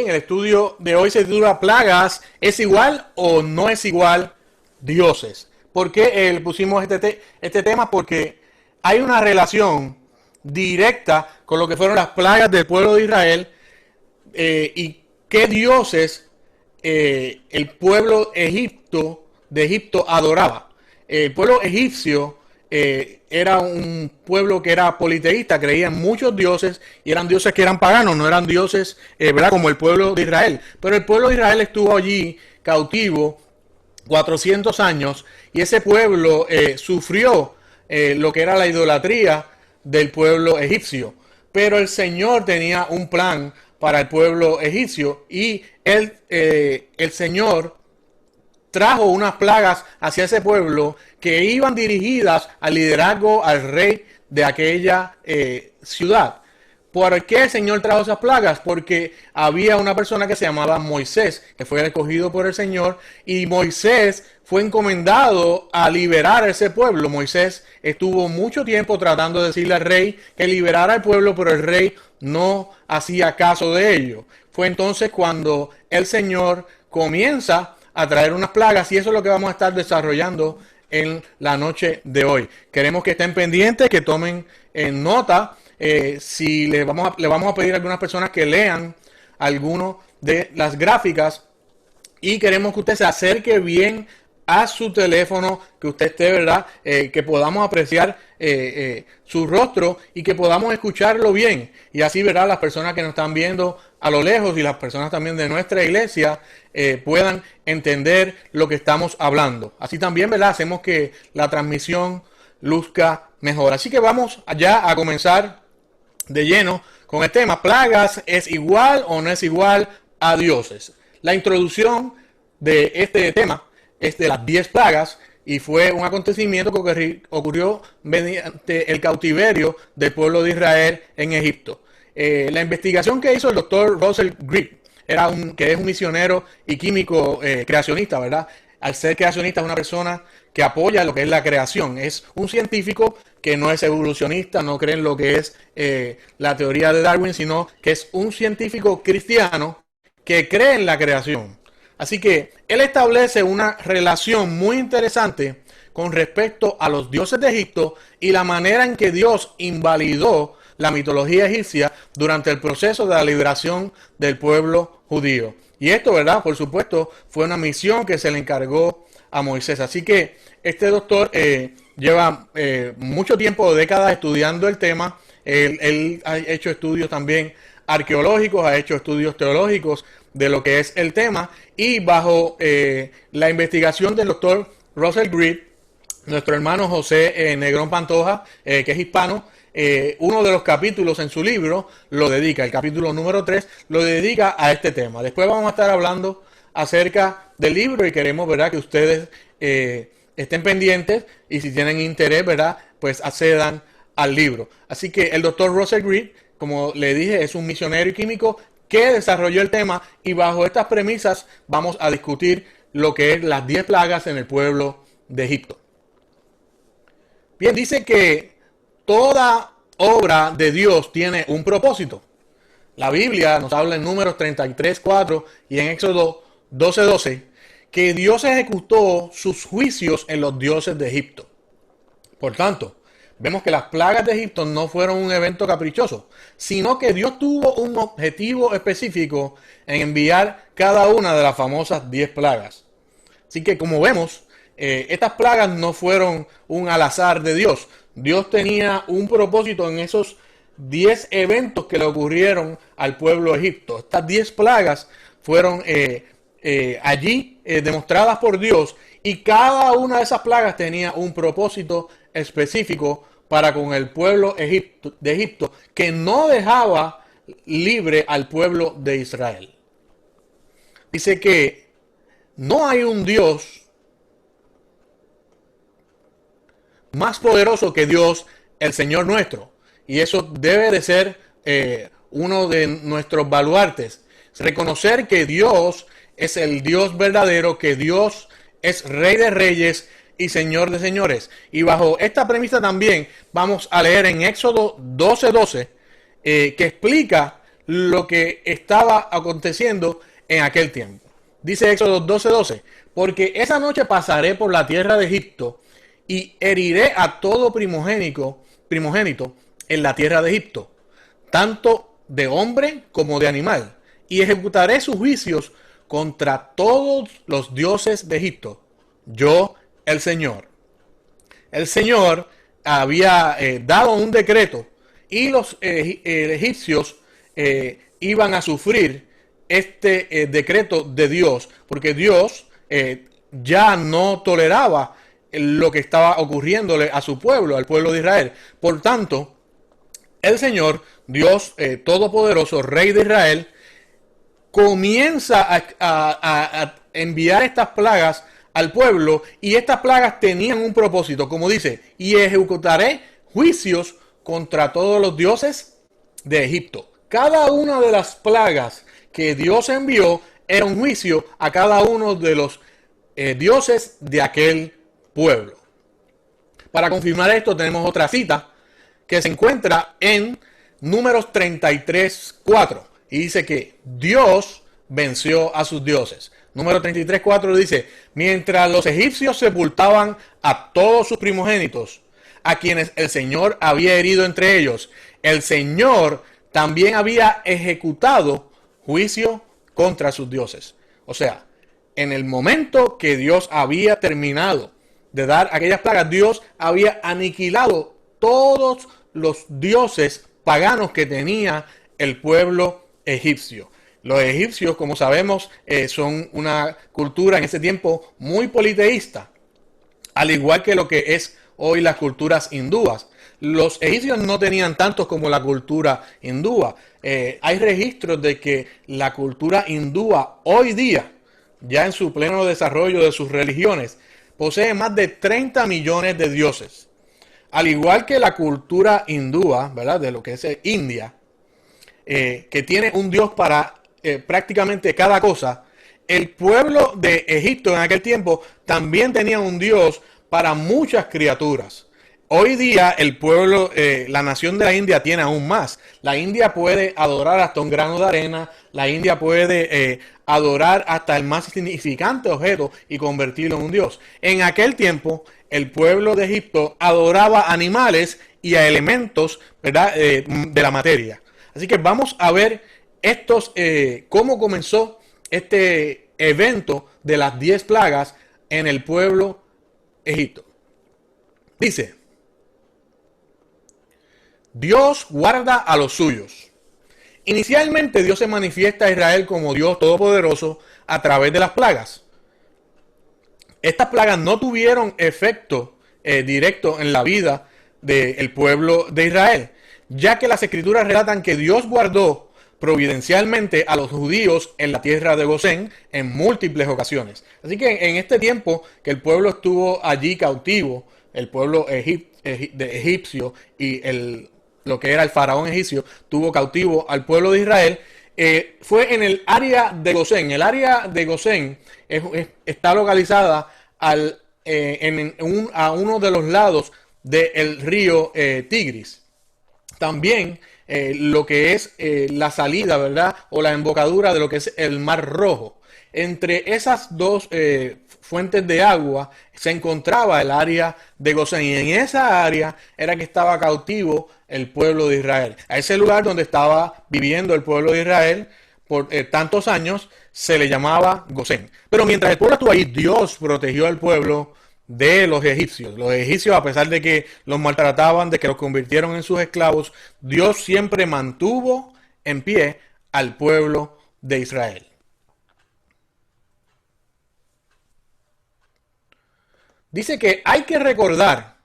Bien, el estudio de hoy se titula Plagas, ¿es igual o no es igual dioses? ¿Por qué pusimos este tema? Porque hay una relación directa con lo que fueron las plagas del pueblo de Israel y qué dioses el pueblo de Egipto adoraba. El pueblo egipcio era un pueblo que era politeísta, creía en muchos dioses y eran dioses que eran paganos, no eran dioses, ¿verdad? Como el pueblo de Israel. Pero el pueblo de Israel estuvo allí cautivo 400 años y ese pueblo sufrió lo que era la idolatría del pueblo egipcio. Pero el Señor tenía un plan para el pueblo egipcio y el Señor trajo unas plagas hacia ese pueblo que iban dirigidas al liderazgo, al rey de aquella ciudad. ¿Por qué el Señor trajo esas plagas? Porque había una persona que se llamaba Moisés, que fue escogido por el Señor, y Moisés fue encomendado a liberar a ese pueblo. Moisés estuvo mucho tiempo tratando de decirle al rey que liberara al pueblo, pero el rey no hacía caso de ello. Fue entonces cuando el Señor comienza a traer unas plagas y eso es lo que vamos a estar desarrollando en la noche de hoy. Queremos que estén pendientes, que tomen nota. Si le vamos a pedir a algunas personas que lean alguno de las gráficas y queremos que usted se acerque bien a su teléfono, que usted esté, ¿verdad? Que podamos apreciar su rostro y que podamos escucharlo bien. Y así, ¿verdad? Las personas que nos están viendo a lo lejos y las personas también de nuestra iglesia puedan entender lo que estamos hablando. Así también, ¿verdad? Hacemos que la transmisión luzca mejor. Así que vamos ya a comenzar de lleno con el tema. ¿Plagas es igual o no es igual a dioses? La introducción de este tema es de las 10 plagas y fue un acontecimiento que ocurrió mediante el cautiverio del pueblo de Israel en Egipto. La investigación que hizo el doctor Russell Greig, que es un misionero y químico creacionista, ¿verdad? Al ser creacionista es una persona que apoya lo que es la creación. Es un científico que no es evolucionista, no cree en lo que es la teoría de Darwin, sino que es un científico cristiano que cree en la creación. Así que él establece una relación muy interesante con respecto a los dioses de Egipto y la manera en que Dios invalidó la mitología egipcia durante el proceso de la liberación del pueblo judío. Y esto, ¿verdad? Por supuesto, fue una misión que se le encargó a Moisés. Así que este doctor lleva mucho tiempo, décadas, estudiando el tema. Él ha hecho estudios también arqueológicos, ha hecho estudios teológicos de lo que es el tema. Y bajo la investigación del doctor Russell Greig, nuestro hermano José Negrón Pantoja, que es hispano, uno de los capítulos en su libro lo dedica, el capítulo número 3, lo dedica a este tema. Después vamos a estar hablando acerca del libro y queremos, ¿verdad?, que ustedes estén pendientes y si tienen interés, ¿verdad?, pues accedan al libro. Así que el doctor Russell Greig, como le dije, es un misionero y químico que desarrolló el tema y bajo estas premisas vamos a discutir lo que es las 10 plagas en el pueblo de Egipto. Bien, dice que toda obra de Dios tiene un propósito. La Biblia nos habla en Números 33:4 y en Éxodo 12:12 que Dios ejecutó sus juicios en los dioses de Egipto. Por tanto, vemos que las plagas de Egipto no fueron un evento caprichoso, sino que Dios tuvo un objetivo específico en enviar cada una de las famosas 10 plagas. Así que como vemos, estas plagas no fueron un al azar de Dios. Dios tenía un propósito en esos 10 eventos que le ocurrieron al pueblo de Egipto. Estas 10 plagas fueron allí demostradas por Dios y cada una de esas plagas tenía un propósito específico para con el pueblo de Egipto que no dejaba libre al pueblo de Israel. Dice que no hay un Dios más poderoso que Dios, el Señor nuestro. Y eso debe de ser uno de nuestros baluartes. Reconocer que Dios es el Dios verdadero, que Dios es Rey de Reyes y Señor de Señores. Y bajo esta premisa también vamos a leer en Éxodo 12:12 que explica lo que estaba aconteciendo en aquel tiempo. Dice Éxodo 12:12, porque esa noche pasaré por la tierra de Egipto y heriré a todo primogénito en la tierra de Egipto, tanto de hombre como de animal, y ejecutaré sus juicios contra todos los dioses de Egipto. Yo, el Señor. El Señor había dado un decreto y los egipcios iban a sufrir este decreto de Dios, porque Dios ya no toleraba lo que estaba ocurriéndole a su pueblo, al pueblo de Israel. Por tanto, el Señor, Dios Todopoderoso, Rey de Israel, comienza a enviar estas plagas al pueblo, y estas plagas tenían un propósito, como dice, y ejecutaré juicios contra todos los dioses de Egipto. Cada una de las plagas que Dios envió era un juicio a cada uno de los dioses de aquel pueblo. Para confirmar esto tenemos otra cita que se encuentra en Números 33:4 y dice que Dios venció a sus dioses. Número 33:4 dice, mientras los egipcios sepultaban a todos sus primogénitos, a quienes el Señor había herido entre ellos, el Señor también había ejecutado juicio contra sus dioses. O sea, en el momento que Dios había terminado de dar aquellas plagas, Dios había aniquilado todos los dioses paganos que tenía el pueblo egipcio. Los egipcios, como sabemos, son una cultura en ese tiempo muy politeísta, al igual que lo que es hoy las culturas hindúas. Los egipcios no tenían tantos como la cultura hindúa. Hay registros de que la cultura hindúa hoy día, ya en su pleno desarrollo de sus religiones, posee más de 30 millones de dioses. Al igual que la cultura hindúa, ¿verdad?, de lo que es India, que tiene un dios para prácticamente cada cosa, el pueblo de Egipto en aquel tiempo también tenía un dios para muchas criaturas. Hoy día el pueblo, la nación de la India tiene aún más. La India puede adorar hasta un grano de arena, la India puede adorar hasta el más insignificante objeto y convertirlo en un dios. En aquel tiempo el pueblo de Egipto adoraba animales y a elementos, ¿verdad?, de la materia. Así que vamos a ver cómo comenzó este evento de las 10 plagas en el pueblo Egipto. Dice, Dios guarda a los suyos. Inicialmente Dios se manifiesta a Israel como Dios Todopoderoso a través de las plagas. Estas plagas no tuvieron efecto directo en la vida del pueblo de Israel, ya que las escrituras relatan que Dios guardó providencialmente a los judíos en la tierra de Gosén en múltiples ocasiones. Así que en este tiempo que el pueblo estuvo allí cautivo, el pueblo egipcio y lo que era el faraón egipcio tuvo cautivo al pueblo de Israel, fue en el área de Gosén. El área de Gosén está localizada a uno de los lados del río Tigris. También lo que es la salida, ¿verdad?, o la embocadura de lo que es el Mar Rojo. Entre esas dos fuentes de agua se encontraba el área de Gosén, y en esa área era que estaba cautivo el pueblo de Israel. A ese lugar donde estaba viviendo el pueblo de Israel por tantos años se le llamaba Gosén. Pero mientras el pueblo estuvo ahí, Dios protegió al pueblo de los egipcios. Los egipcios, a pesar de que los maltrataban, de que los convirtieron en sus esclavos, Dios siempre mantuvo en pie al pueblo de Israel. Dice que hay que recordar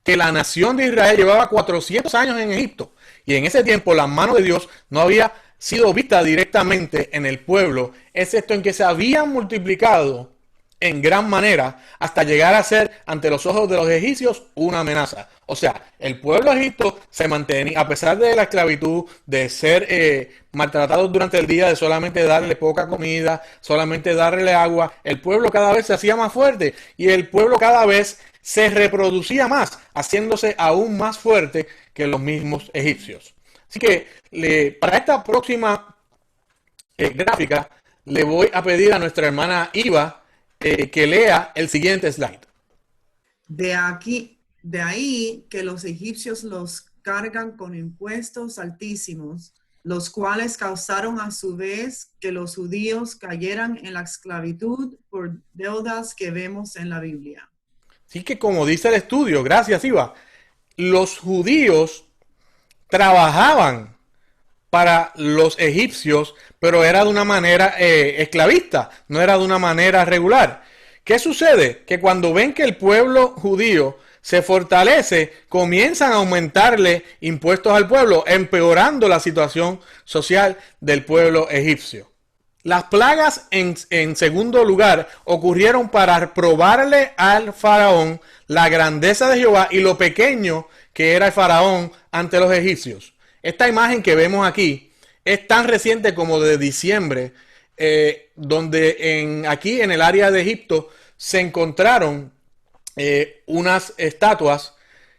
que la nación de Israel llevaba 400 años en Egipto, y en ese tiempo la mano de Dios no había sido vista directamente en el pueblo, excepto en que se habían multiplicado en gran manera hasta llegar a ser ante los ojos de los egipcios una amenaza. O sea, el pueblo de Egipto se mantenía, a pesar de la esclavitud, de ser maltratados durante el día, de solamente darle poca comida, solamente darle agua, el pueblo cada vez se hacía más fuerte y el pueblo cada vez se reproducía más, haciéndose aún más fuerte que los mismos egipcios. Así que para esta próxima gráfica le voy a pedir a nuestra hermana Iva que lea el siguiente slide. De ahí que los egipcios los cargan con impuestos altísimos, los cuales causaron a su vez que los judíos cayeran en la esclavitud por deudas que vemos en la Biblia. Así que como dice el estudio, gracias Iva, los judíos trabajaban para los egipcios, pero era de una manera esclavista, no era de una manera regular. ¿Qué sucede? Que cuando ven que el pueblo judío se fortalece, comienzan a aumentarle impuestos al pueblo, empeorando la situación social del pueblo egipcio. Las plagas, en segundo lugar, ocurrieron para probarle al faraón la grandeza de Jehová y lo pequeño que era el faraón ante los egipcios. Esta imagen que vemos aquí es tan reciente como de diciembre, donde aquí en el área de Egipto se encontraron unas estatuas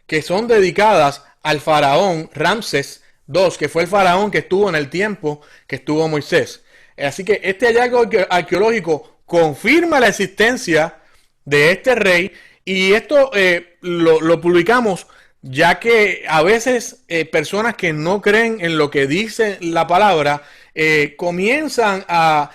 que son dedicadas al faraón Ramsés II, que fue el faraón que estuvo en el tiempo que estuvo Moisés. Así que este hallazgo arqueológico confirma la existencia de este rey, y esto lo publicamos ya que a veces personas que no creen en lo que dice la palabra comienzan a,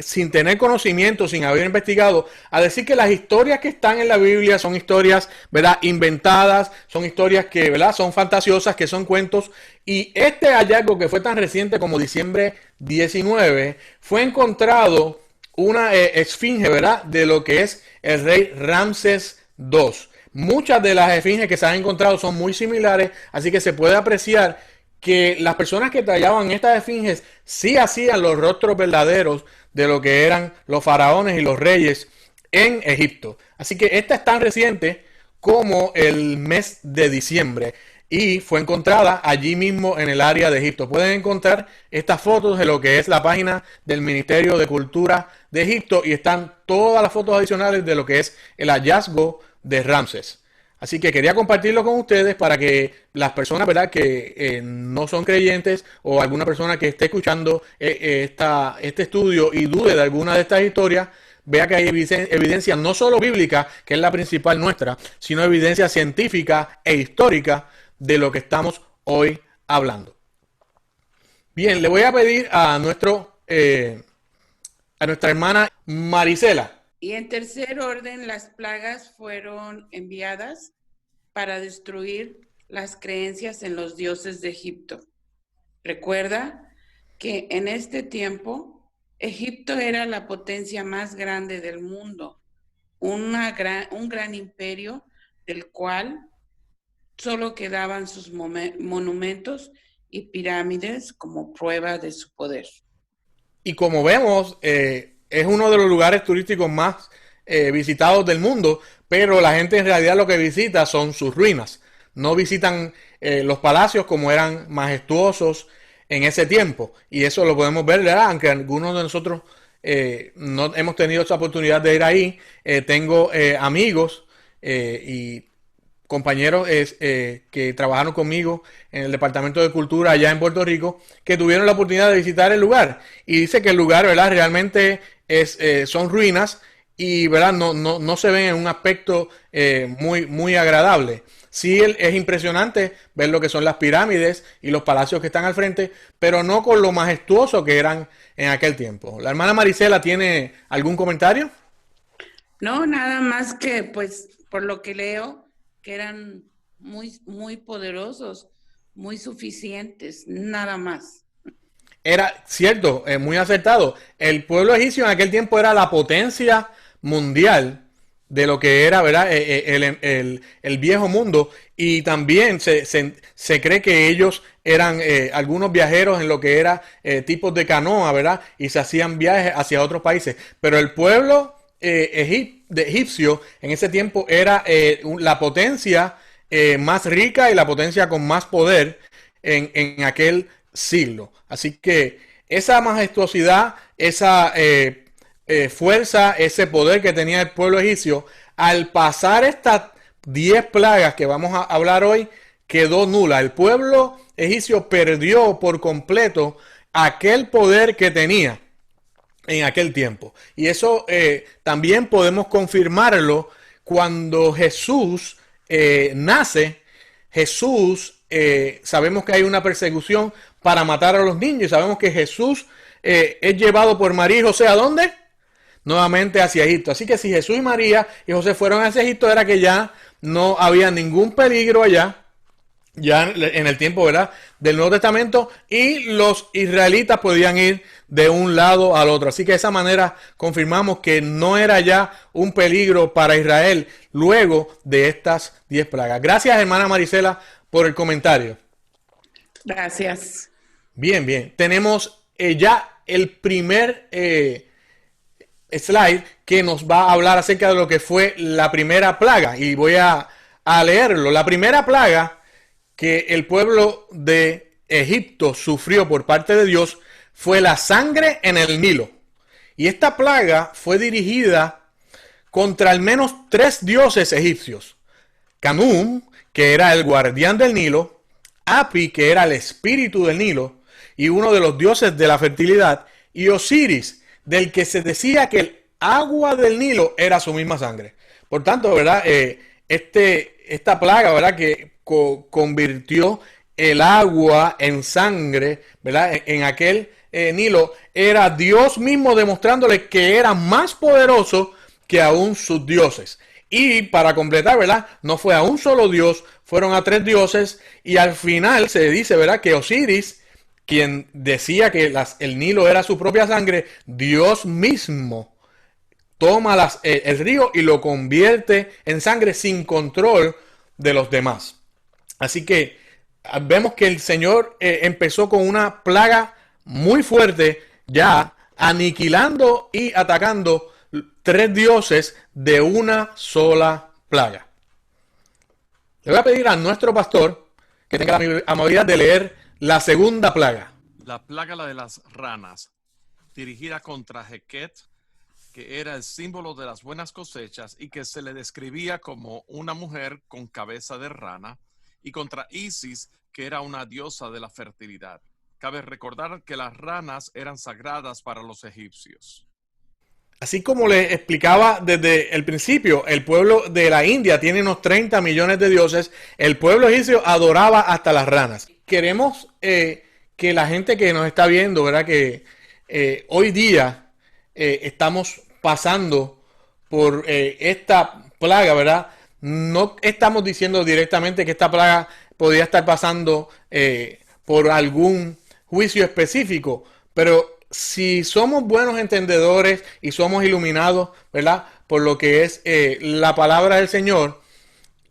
sin tener conocimiento, sin haber investigado, a decir que las historias que están en la Biblia son historias, ¿verdad?, inventadas, son historias que, ¿verdad?, son fantasiosas, que son cuentos. Y este hallazgo, que fue tan reciente como diciembre 19, fue encontrado una esfinge, ¿verdad?, de lo que es el rey Ramsés II. Muchas de las esfinges que se han encontrado son muy similares, así que se puede apreciar que las personas que tallaban estas esfinges sí hacían los rostros verdaderos de lo que eran los faraones y los reyes en Egipto. Así que esta es tan reciente como el mes de diciembre y fue encontrada allí mismo en el área de Egipto. Pueden encontrar estas fotos de lo que es la página del Ministerio de Cultura de Egipto y están todas las fotos adicionales de lo que es el hallazgo de Ramsés. Así que quería compartirlo con ustedes para que las personas, ¿verdad?, que no son creyentes, o alguna persona que esté escuchando este estudio y dude de alguna de estas historias, vea que hay evidencia no solo bíblica, que es la principal nuestra, sino evidencia científica e histórica de lo que estamos hoy hablando. Bien, le voy a pedir a nuestra hermana Marisela. Y en tercer orden, las plagas fueron enviadas para destruir las creencias en los dioses de Egipto. Recuerda que en este tiempo Egipto era la potencia más grande del mundo, un gran imperio del cual solo quedaban sus monumentos y pirámides como prueba de su poder. Y como vemos, es uno de los lugares turísticos más visitados del mundo, pero la gente en realidad lo que visita son sus ruinas. No visitan los palacios como eran majestuosos en ese tiempo. Y eso lo podemos ver, ¿verdad? Aunque algunos de nosotros no hemos tenido esa oportunidad de ir ahí. Tengo amigos y compañeros que trabajaron conmigo en el Departamento de Cultura allá en Puerto Rico, que tuvieron la oportunidad de visitar el lugar. Y dice que el lugar, ¿verdad?, realmente son ruinas y, ¿verdad?, no se ven en un aspecto muy agradable. Sí, es impresionante ver lo que son las pirámides y los palacios que están al frente, pero no con lo majestuoso que eran en aquel tiempo. ¿La hermana Marisela tiene algún comentario? No, nada más que, pues, por lo que leo, que eran muy poderosos, muy suficientes, nada más. Era cierto, muy acertado. El pueblo egipcio en aquel tiempo era la potencia mundial de lo que era, ¿verdad?, el viejo mundo, y también se cree que ellos eran algunos viajeros en lo que era tipos de canoa, ¿verdad?, y se hacían viajes hacia otros países. Pero el pueblo egipcio en ese tiempo era la potencia más rica y la potencia con más poder en aquel siglo. Así que esa majestuosidad, esa fuerza, ese poder que tenía el pueblo egipcio, al pasar estas 10 plagas que vamos a hablar hoy, quedó nula. El pueblo egipcio perdió por completo aquel poder que tenía en aquel tiempo. Y eso también podemos confirmarlo cuando Jesús nace. Jesús, sabemos que hay una persecución para matar a los niños y sabemos que Jesús es llevado por María y José, ¿a dónde? Nuevamente hacia Egipto. Así que si Jesús y María y José fueron hacia Egipto, era que ya no había ningún peligro allá, ya en el tiempo, ¿verdad?, del Nuevo Testamento, y los israelitas podían ir de un lado al otro. Así que de esa manera confirmamos que no era ya un peligro para Israel luego de estas 10 plagas. Gracias, hermana Marisela, por el comentario. Gracias. Bien, bien. Tenemos ya el primer slide que nos va a hablar acerca de lo que fue la primera plaga. Y voy a leerlo. La primera plaga que el pueblo de Egipto sufrió por parte de Dios fue la sangre en el Nilo. Y esta plaga fue dirigida contra al menos 3 dioses egipcios. Canum, que era el guardián del Nilo, Api, que era el espíritu del Nilo, y uno de los dioses de la fertilidad, y Osiris, del que se decía que el agua del Nilo era su misma sangre. Por tanto, ¿verdad? Esta plaga, ¿verdad?, que convirtió el agua en sangre, ¿verdad?, en aquel Nilo, era Dios mismo demostrándole que era más poderoso que aún sus dioses. Y para completar, ¿verdad?, no fue a un solo dios, fueron a 3 dioses, y al final se dice, ¿verdad?, que Osiris, quien decía que el Nilo era su propia sangre, Dios mismo toma el río y lo convierte en sangre sin control de los demás. Así que vemos que el Señor empezó con una plaga muy fuerte, ya aniquilando y atacando 3 dioses de una sola plaga. Le voy a pedir a nuestro pastor que tenga la amabilidad de leer la segunda plaga. La plaga, la de las ranas, dirigida contra Heket, que era el símbolo de las buenas cosechas y que se le describía como una mujer con cabeza de rana, y contra Isis, que era una diosa de la fertilidad. Cabe recordar que las ranas eran sagradas para los egipcios. Así como les explicaba desde el principio, el pueblo de la India tiene unos 30 millones de dioses. El pueblo egipcio adoraba hasta las ranas. Queremos que la gente que nos está viendo, ¿verdad?, que hoy día estamos pasando por esta plaga, ¿verdad? No estamos diciendo directamente que esta plaga podría estar pasando por algún juicio específico, pero si somos buenos entendedores y somos iluminados, ¿verdad?, por lo que es la palabra del Señor,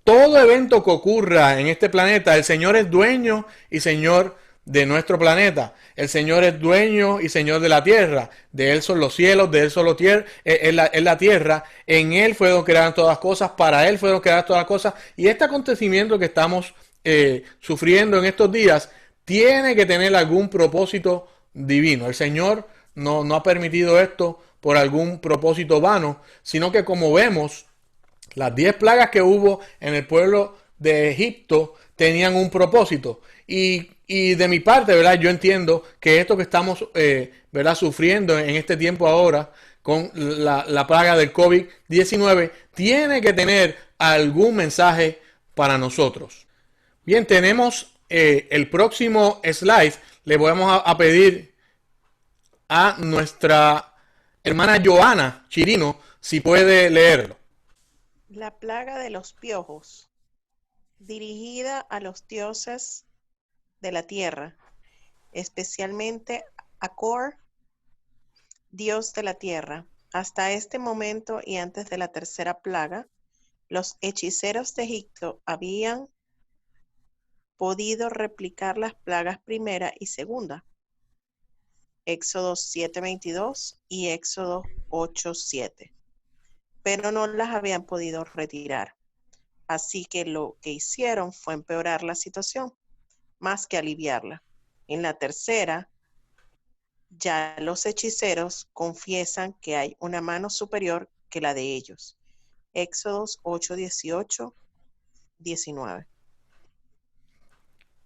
todo evento que ocurra en este planeta, el Señor es dueño y Señor de nuestro planeta. El Señor es dueño y Señor de la tierra. De Él son los cielos, de Él son la tierra. En Él fueron creadas todas las cosas, para Él fueron creadas todas las cosas. Y este acontecimiento que estamos sufriendo en estos días tiene que tener algún propósito divino. El Señor no ha permitido esto por algún propósito vano, sino que, como vemos, las 10 plagas que hubo en el pueblo de Egipto tenían un propósito. Y de mi parte, ¿verdad?, yo entiendo que esto que estamos ¿verdad?, sufriendo en este tiempo ahora con la plaga del COVID-19 tiene que tener algún mensaje para nosotros. Bien, tenemos el próximo slide. Le vamos a pedir a nuestra hermana Joana Chirino si puede leerlo. La plaga de los piojos, dirigida a los dioses de la tierra, especialmente a Kor, dios de la tierra. Hasta este momento y antes de la tercera plaga, los hechiceros de Egipto habían podido replicar las plagas primera y segunda. Éxodo 7:22 y Éxodo 8:7. Pero no las habían podido retirar. Así que lo que hicieron fue empeorar la situación, más que aliviarla. En la tercera, ya los hechiceros confiesan que hay una mano superior que la de ellos. Éxodos 8:18, 19.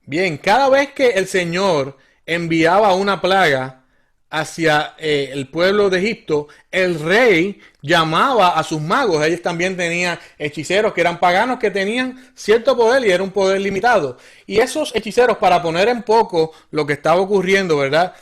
Bien, cada vez que el Señor enviaba una plaga hacia el pueblo de Egipto, el rey llamaba a sus magos. Ellos también tenían hechiceros que eran paganos que tenían cierto poder y era un poder limitado. Y esos hechiceros, para poner en poco lo que estaba ocurriendo, ¿verdad?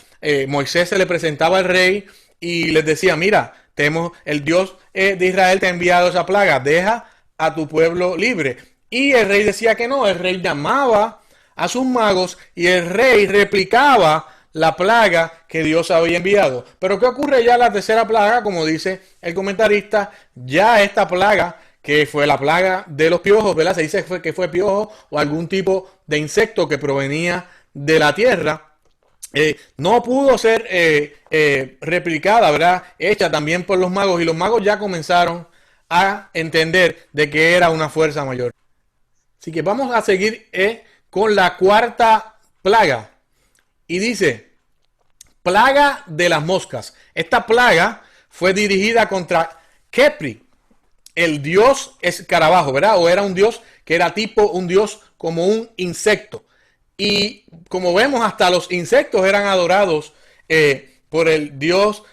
Moisés se le presentaba al rey y les decía, mira, el Dios de Israel te ha enviado esa plaga, deja a tu pueblo libre. Y el rey decía que no, el rey llamaba a sus magos y el rey replicaba la plaga que Dios había enviado. Pero ¿qué ocurre ya la tercera plaga? Como dice el comentarista, ya esta plaga, que fue la plaga de los piojos, ¿verdad? Se dice que fue piojo o algún tipo de insecto que provenía de la tierra. No pudo ser replicada, ¿verdad? Hecha también por los magos, y los magos ya comenzaron a entender de que era una fuerza mayor. Así que vamos a seguir con la cuarta plaga. Y dice, plaga de las moscas. Esta plaga fue dirigida contra Kepri, el dios escarabajo, ¿verdad? O era un dios que era tipo un dios como un insecto. Y como vemos, hasta los insectos eran adorados por el dios,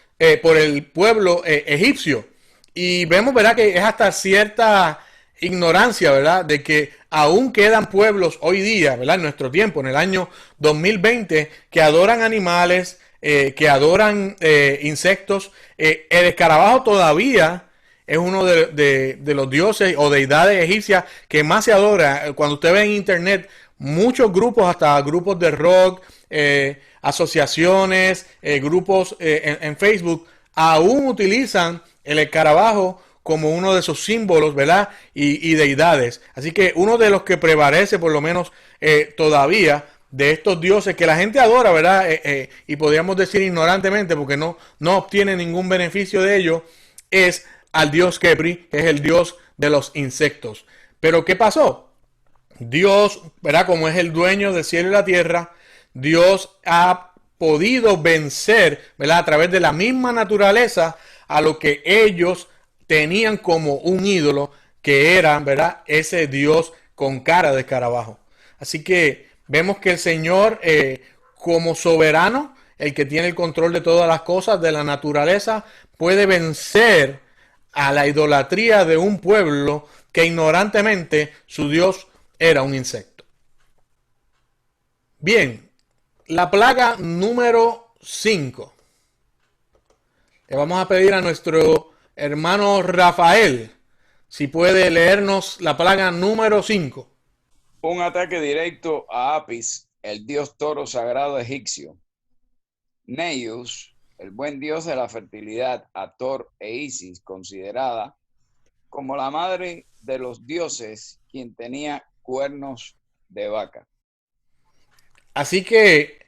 por el pueblo egipcio. Y vemos, ¿verdad?, que es hasta cierta ignorancia, ¿verdad?, de que aún quedan pueblos hoy día, ¿verdad?, en nuestro tiempo, en el año 2020, que adoran animales, que adoran insectos. El escarabajo todavía es uno de los dioses o deidades egipcias que más se adora. Cuando usted ve en internet, muchos grupos, hasta grupos de rock, asociaciones, grupos en Facebook, aún utilizan el escarabajo como uno de esos símbolos, ¿verdad? Y deidades. Así que uno de los que prevalece, por lo menos todavía, de estos dioses que la gente adora, ¿verdad? Y podríamos decir ignorantemente, porque no obtiene ningún beneficio de ello, es al dios Kepri, que es el dios de los insectos. Pero ¿qué pasó? Dios, ¿verdad?, como es el dueño del cielo y la tierra, Dios ha podido vencer, ¿verdad?, a través de la misma naturaleza a lo que ellos tenían como un ídolo, que era, ¿verdad?, ese Dios con cara de escarabajo. Así que vemos que el Señor, como soberano, el que tiene el control de todas las cosas, de la naturaleza, puede vencer a la idolatría de un pueblo que ignorantemente su Dios era un insecto. Bien, la plaga número 5. Le vamos a pedir a nuestro hermano Rafael si puede leernos la plaga número 5. Un ataque directo a Apis, el dios toro sagrado egipcio. Neus, el buen dios de la fertilidad, a Thor e Isis, considerada como la madre de los dioses, quien tenía cuernos de vaca. Así que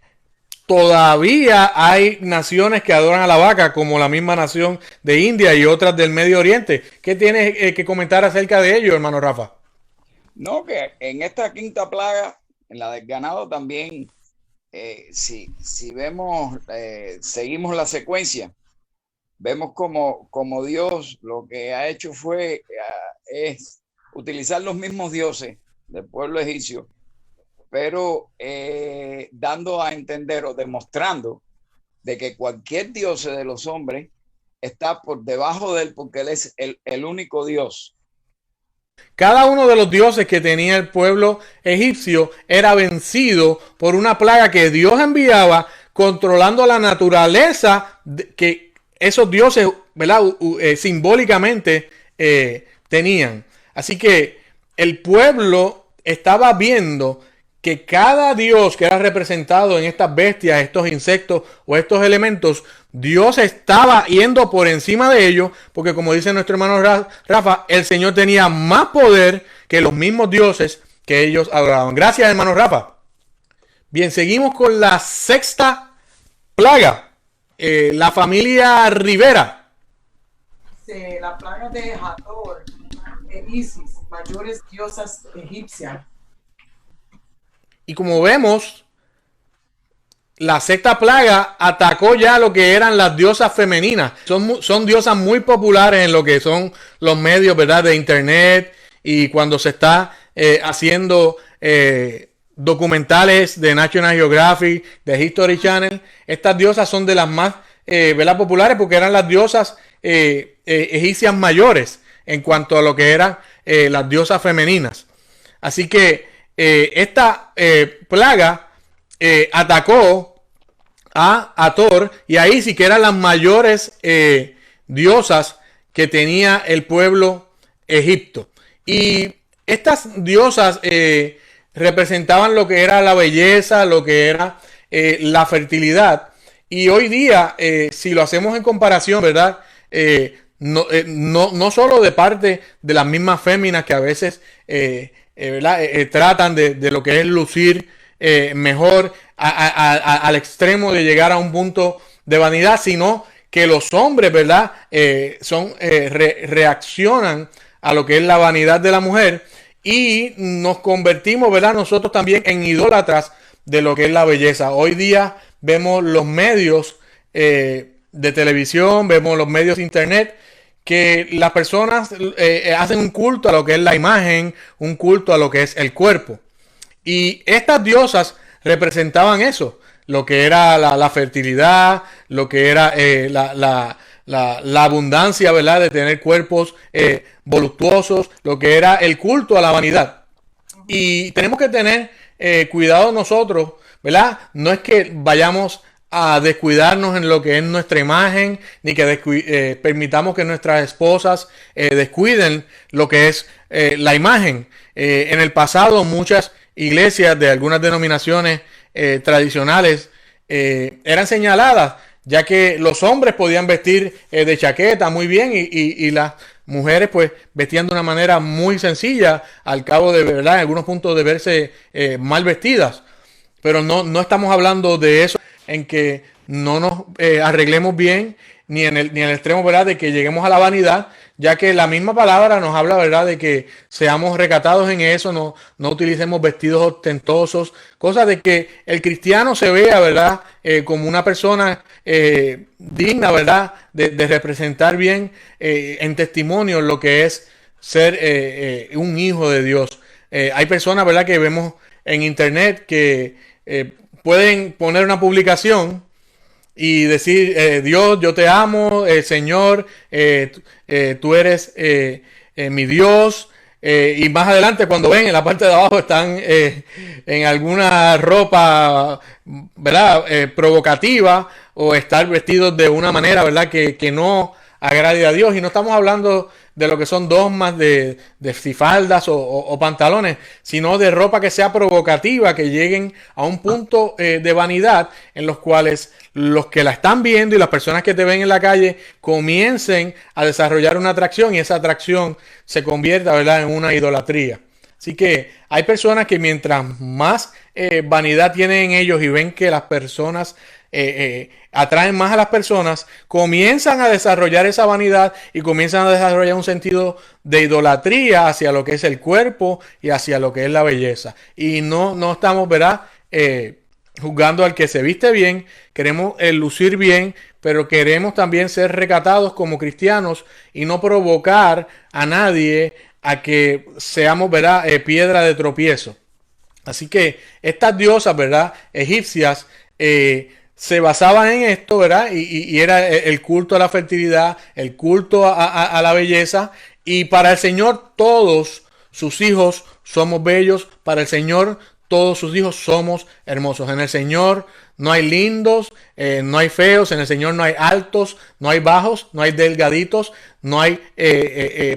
todavía hay naciones que adoran a la vaca, como la misma nación de India y otras del Medio Oriente. ¿Qué tienes que comentar acerca de ello, hermano Rafa? No, que en esta quinta plaga, en la del ganado también, si vemos, seguimos la secuencia, vemos como Dios lo que ha hecho es utilizar los mismos dioses del pueblo egipcio, pero dando a entender o demostrando de que cualquier dios de los hombres está por debajo de él, porque él es el único Dios. Cada uno de los dioses que tenía el pueblo egipcio era vencido por una plaga que Dios enviaba, controlando la naturaleza que esos dioses, ¿verdad?, simbólicamente tenían. Así que el pueblo estaba viendo que cada dios que era representado en estas bestias, estos insectos o estos elementos, Dios estaba yendo por encima de ellos, porque como dice nuestro hermano Rafa, el Señor tenía más poder que los mismos dioses que ellos adoraban. Gracias, hermano Rafa. Bien, seguimos con la sexta plaga, la familia Rivera. La plaga de Hathor e Isis, mayores diosas egipcias. Y como vemos, la sexta plaga atacó ya lo que eran las diosas femeninas. Son diosas muy populares en lo que son los medios, ¿verdad?, de internet, y cuando se está haciendo documentales de National Geographic, de History Channel, estas diosas son de las más ¿verdad? Populares, porque eran las diosas egipcias mayores en cuanto a lo que eran las diosas femeninas. Así que esta plaga atacó a Hathor, y ahí sí que eran las mayores diosas que tenía el pueblo Egipto. Y estas diosas representaban lo que era la belleza, lo que era la fertilidad. Y hoy día, si lo hacemos en comparación, ¿verdad? No solo de parte de las mismas féminas que a veces ¿verdad? Tratan de lo que es lucir mejor al extremo de llegar a un punto de vanidad, sino que los hombres, ¿verdad? Reaccionan a lo que es la vanidad de la mujer, y nos convertimos, ¿verdad? Nosotros también en idólatras de lo que es la belleza. Hoy día vemos los medios de televisión, vemos los medios de internet, que las personas hacen un culto a lo que es la imagen, un culto a lo que es el cuerpo. Y estas diosas representaban eso, lo que era la fertilidad, lo que era la abundancia, ¿verdad? De tener cuerpos voluptuosos, lo que era el culto a la vanidad. Y tenemos que tener cuidado nosotros, ¿verdad? No es que vayamos a descuidarnos en lo que es nuestra imagen, ni que permitamos que nuestras esposas descuiden lo que es la imagen. En el pasado, muchas iglesias de algunas denominaciones tradicionales eran señaladas, ya que los hombres podían vestir de chaqueta muy bien, y las mujeres pues vestían de una manera muy sencilla, al cabo de verdad en algunos puntos de verse mal vestidas. Pero no estamos hablando de eso, en que no nos arreglemos bien, ni en el extremo, ¿verdad? De que lleguemos a la vanidad, ya que la misma palabra nos habla, ¿verdad? De que seamos recatados en eso, no utilicemos vestidos ostentosos, cosas de que el cristiano se vea, ¿verdad? Como una persona digna, ¿verdad? De representar bien en testimonio lo que es ser un hijo de Dios. Hay personas, ¿verdad? Que vemos en internet que pueden poner una publicación y decir, Dios, yo te amo, Señor, tú eres mi Dios. Y más adelante, cuando ven en la parte de abajo, están en alguna ropa, ¿verdad? Provocativa, o estar vestidos de una manera, ¿verdad? Que no agrade a Dios. Y no estamos hablando de lo que son dogmas de faldas o pantalones, sino de ropa que sea provocativa, que lleguen a un punto de vanidad, en los cuales los que la están viendo y las personas que te ven en la calle comiencen a desarrollar una atracción, y esa atracción se convierta, ¿verdad?, en una idolatría. Así que hay personas que mientras más vanidad tienen en ellos, y ven que las personas atraen más a las personas, comienzan a desarrollar esa vanidad y comienzan a desarrollar un sentido de idolatría hacia lo que es el cuerpo y hacia lo que es la belleza. Y no estamos, ¿verdad?, juzgando al que se viste bien. Queremos lucir bien, pero queremos también ser recatados como cristianos y no provocar a nadie a que seamos, ¿verdad?, piedra de tropiezo. Así que estas diosas, ¿verdad?, egipcias, se basaban en esto, ¿verdad? Y era el culto a la fertilidad, el culto a la belleza. Y para el Señor todos sus hijos somos bellos. Para el Señor todos sus hijos somos hermosos. En el Señor no hay lindos, no hay feos. En el Señor no hay altos, no hay bajos, no hay delgaditos, no hay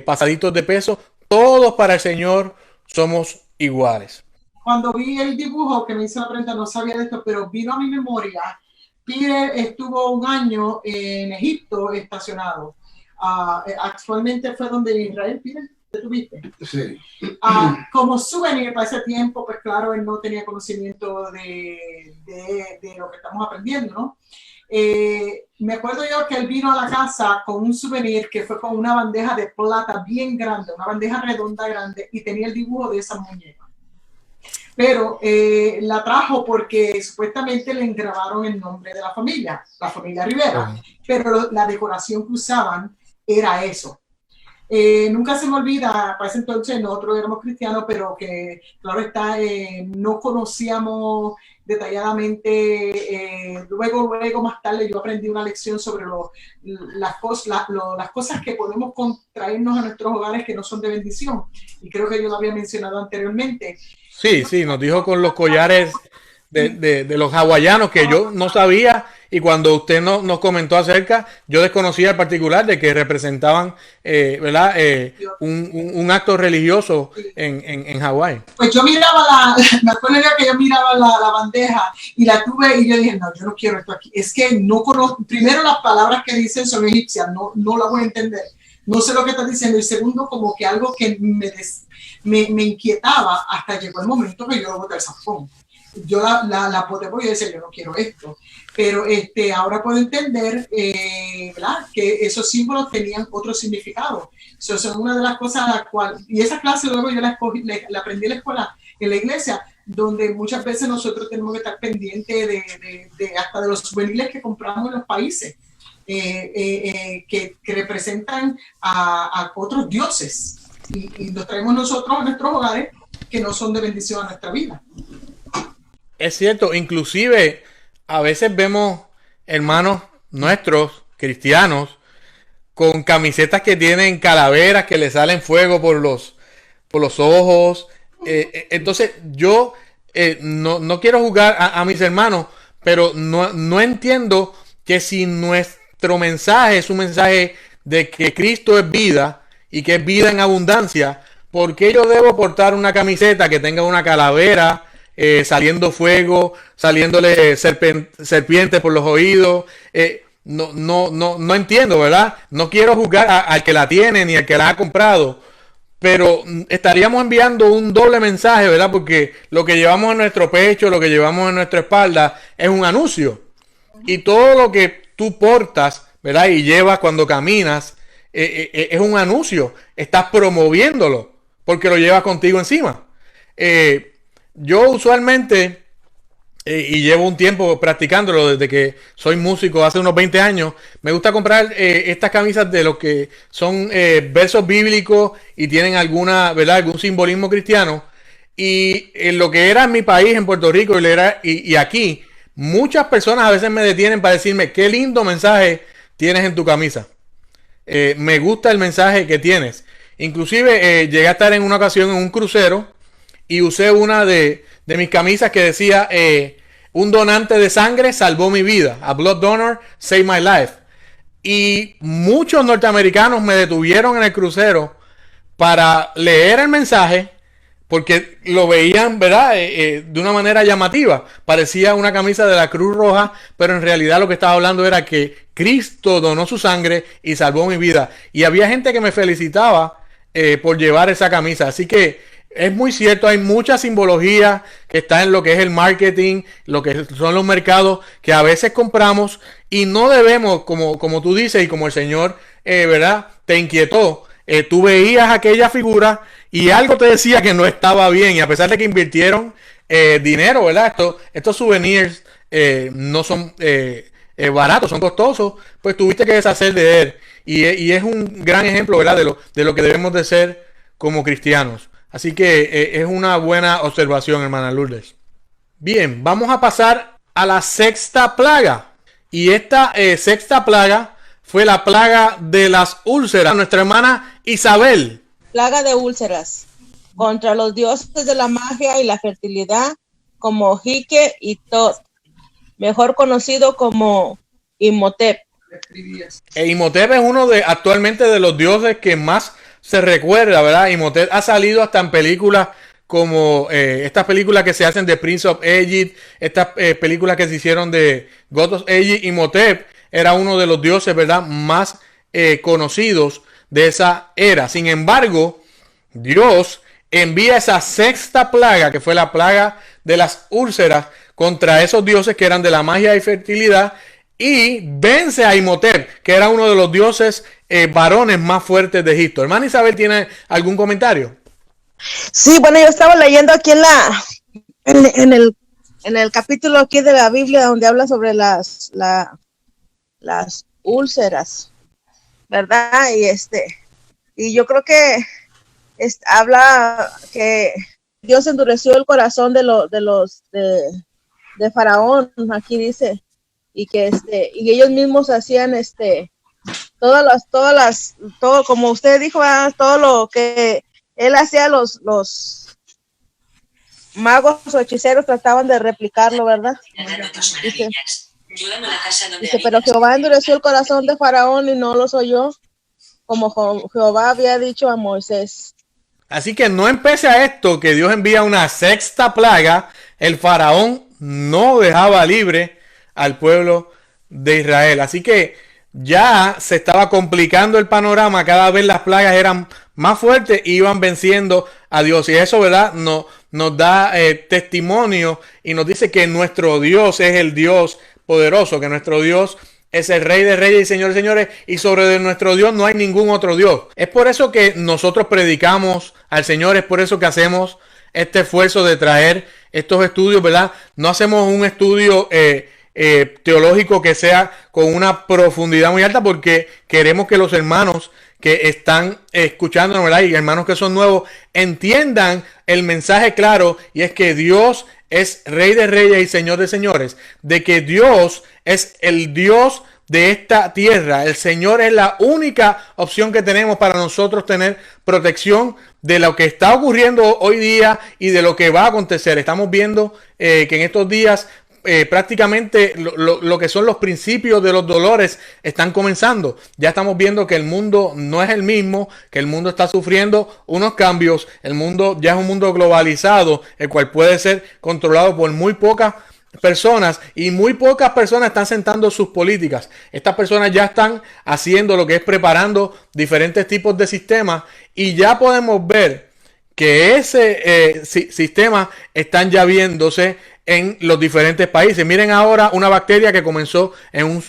pasaditos de peso. Todos para el Señor somos iguales. Cuando vi el dibujo que me hizo la pregunta, no sabía de esto, pero vino a mi memoria. Peter estuvo un año en Egipto estacionado. Actualmente fue donde Israel, Peter, ¿te tuviste? Sí. Como souvenir para ese tiempo, pues claro, él no tenía conocimiento de lo que estamos aprendiendo, ¿no? Me acuerdo yo que él vino a la casa con un souvenir que fue con una bandeja de plata bien grande, una bandeja redonda grande, y tenía el dibujo de esa muñeca. Pero la trajo porque supuestamente le engrabaron el nombre de la familia Rivera, pero la decoración que usaban era eso. Nunca se me olvida, para ese entonces nosotros éramos cristianos, pero que, claro está, no conocíamos detalladamente. Luego, más tarde, yo aprendí una lección sobre las cosas que podemos contraernos a nuestros hogares que no son de bendición. Y creo que yo lo había mencionado anteriormente. Sí, nos dijo con los collares de los hawaianos que yo no sabía, y cuando usted nos comentó acerca, yo desconocía en particular de que representaban ¿verdad? Un acto religioso en Hawái. Pues yo miraba me acuerdo que yo miraba la bandeja y la tuve y yo dije, no, yo no quiero esto aquí. Es que no conozco, primero las palabras que dicen son egipcias, no las voy a entender. No sé lo que está diciendo. Y segundo, como que algo que me inquietaba hasta llegó el momento que yo lo boté al zafón. Yo la boté porque yo decía, yo no quiero esto. Pero ahora puedo entender, ¿verdad? Que esos símbolos tenían otro significado. Eso es una de las cosas a las cuales, y esa clase luego yo la aprendí en la escuela, en la iglesia, donde muchas veces nosotros tenemos que estar pendientes hasta de los souvenirs que compramos en los países, que representan a otros dioses, y los traemos nosotros a nuestros hogares que no son de bendición a nuestra vida. Es cierto, inclusive a veces vemos hermanos nuestros, cristianos, con camisetas que tienen calaveras que le salen fuego por los ojos. Entonces yo no quiero juzgar a mis hermanos, pero no entiendo que si nuestro mensaje es un mensaje de que Cristo es vida y que es vida en abundancia, ¿por qué yo debo portar una camiseta que tenga una calavera, saliendo fuego, saliéndole serpientes por los oídos? No entiendo, ¿verdad? No quiero juzgar al que la tiene ni al que la ha comprado, pero estaríamos enviando un doble mensaje, ¿verdad? Porque lo que llevamos en nuestro pecho, lo que llevamos en nuestra espalda es un anuncio, y todo lo que tú portas, ¿verdad? Y llevas cuando caminas es un anuncio. Estás promoviéndolo porque lo llevas contigo encima. Yo usualmente, y llevo un tiempo practicándolo desde que soy músico, hace unos 20 años, me gusta comprar estas camisas de los que son versos bíblicos y tienen alguna, ¿verdad? Algún simbolismo cristiano. Y en lo que era en mi país, en Puerto Rico, y aquí, muchas personas a veces me detienen para decirme, qué lindo mensaje tienes en tu camisa. Me gusta el mensaje que tienes. Inclusive llegué a estar en una ocasión en un crucero y usé una de mis camisas que decía, un donante de sangre salvó mi vida. A blood donor saved my life. Y muchos norteamericanos me detuvieron en el crucero para leer el mensaje, porque lo veían, ¿verdad? De una manera llamativa. Parecía una camisa de la Cruz Roja, pero en realidad lo que estaba hablando era que Cristo donó su sangre y salvó mi vida. Y había gente que me felicitaba por llevar esa camisa. Así que es muy cierto, hay mucha simbología que está en lo que es el marketing, lo que son los mercados, que a veces compramos y no debemos, como tú dices y como el Señor, ¿verdad? Te inquietó. Tú veías aquella figura y algo te decía que no estaba bien, y a pesar de que invirtieron dinero, ¿verdad? Estos souvenirs no son baratos, son costosos, pues tuviste que deshacer de él. Y es un gran ejemplo, ¿verdad? De lo que debemos de ser como cristianos. Así que es una buena observación, hermana Lourdes. Bien, vamos a pasar a la sexta plaga. Y esta sexta plaga fue la plaga de las úlceras. Nuestra hermana Isabel. Plaga de úlceras contra los dioses de la magia y la fertilidad, como Jique y Tot, mejor conocido como Imhotep. Imhotep es uno actualmente de los dioses que más se recuerda, ¿verdad? Imhotep ha salido hasta en películas como estas películas que se hacen de Prince of Egypt, estas películas que se hicieron de God of Egypt. Imhotep era uno de los dioses, ¿verdad?, más conocidos de esa era. Sin embargo, Dios envía esa sexta plaga, que fue la plaga de las úlceras, contra esos dioses que eran de la magia y fertilidad, y vence a Imhotep, que era uno de los dioses varones más fuertes de Egipto. Hermana Isabel, ¿tiene algún comentario? Sí, bueno, yo estaba leyendo aquí en el capítulo aquí de la Biblia donde habla sobre las úlceras, ¿verdad? Y Y yo creo que habla que Dios endureció el corazón de Faraón, aquí dice, y que y ellos mismos hacían todo como usted dijo, todo lo que él hacía, los magos o hechiceros trataban de replicarlo, ¿verdad? Dice, pero Jehová endureció el corazón de Faraón y no los oyó, como Jehová había dicho a Moisés. Así que no empecé a esto, que Dios envía una sexta plaga, el faraón no dejaba libre al pueblo de Israel. Así que ya se estaba complicando el panorama, cada vez las plagas eran más fuertes y iban venciendo a Dios. Y eso, ¿verdad? Nos da testimonio y nos dice que nuestro Dios es el Dios poderoso, que nuestro Dios es el Rey de Reyes y Señor de Señores, y sobre nuestro Dios no hay ningún otro Dios. Es por eso que nosotros predicamos al Señor, es por eso que hacemos este esfuerzo de traer estos estudios, ¿verdad? No hacemos un estudio teológico que sea con una profundidad muy alta, porque queremos que los hermanos que están escuchándonos, ¿verdad? Y hermanos que son nuevos, entiendan el mensaje claro, y es que Dios es Rey de Reyes y Señor de Señores, de que Dios es el Dios de esta tierra. El Señor es la única opción que tenemos para nosotros tener protección de lo que está ocurriendo hoy día y de lo que va a acontecer. Estamos viendo que en estos días prácticamente lo que son los principios de los dolores están comenzando. Ya estamos viendo que el mundo no es el mismo, que el mundo está sufriendo unos cambios. El mundo ya es un mundo globalizado, el cual puede ser controlado por muy pocas personas, y muy pocas personas están sentando sus políticas. Estas personas ya están haciendo lo que es preparando diferentes tipos de sistemas, y ya podemos ver que ese sistema están ya viéndose en los diferentes países. Miren ahora una bacteria que comenzó en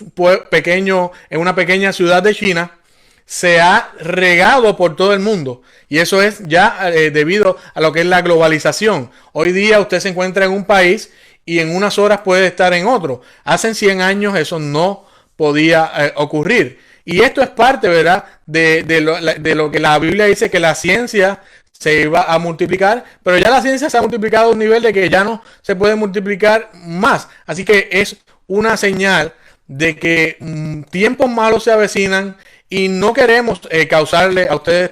una pequeña ciudad de China, se ha regado por todo el mundo, y eso es ya debido a lo que es la globalización. Hoy día usted se encuentra en un país y en unas horas puede estar en otro. Hace 100 años eso no podía ocurrir. Y esto es parte, ¿verdad?, de lo que la Biblia dice, que la ciencia se iba a multiplicar, pero ya la ciencia se ha multiplicado a un nivel de que ya no se puede multiplicar más. Así que es una señal de que tiempos malos se avecinan, y no queremos causarle a ustedes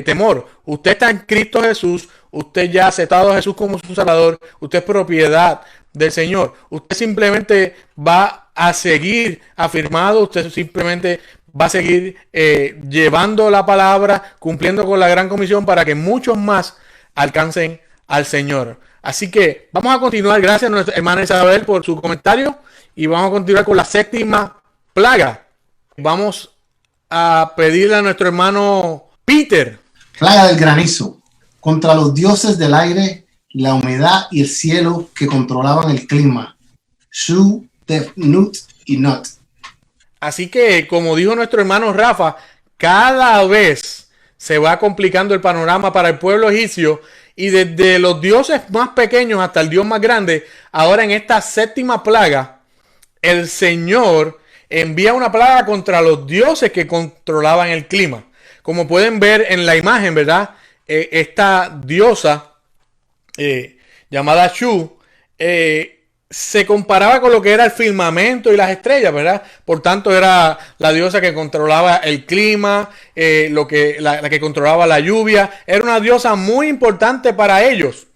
temor. Usted está en Cristo Jesús, usted ya ha aceptado a Jesús como su Salvador, usted es propiedad del Señor. Usted simplemente va a seguir afirmado, usted simplemente va a seguir llevando la palabra, cumpliendo con la gran comisión, para que muchos más alcancen al Señor. Así que vamos a continuar. Gracias a nuestra hermana Isabel por su comentario, y vamos a continuar con la séptima plaga. Vamos a pedirle a nuestro hermano Peter. Plaga del granizo, contra los dioses del aire, la humedad y el cielo que controlaban el clima. Shu, Tef, Nut y Not. Así que, como dijo nuestro hermano Rafa, cada vez se va complicando el panorama para el pueblo egipcio, y desde los dioses más pequeños hasta el dios más grande, ahora en esta séptima plaga, el Señor envía una plaga contra los dioses que controlaban el clima. Como pueden ver en la imagen, ¿verdad? Esta diosa llamada Shu se comparaba con lo que era el firmamento y las estrellas, ¿verdad? Por tanto, era la diosa que controlaba el clima, la que controlaba la lluvia. Era una diosa muy importante para ellos.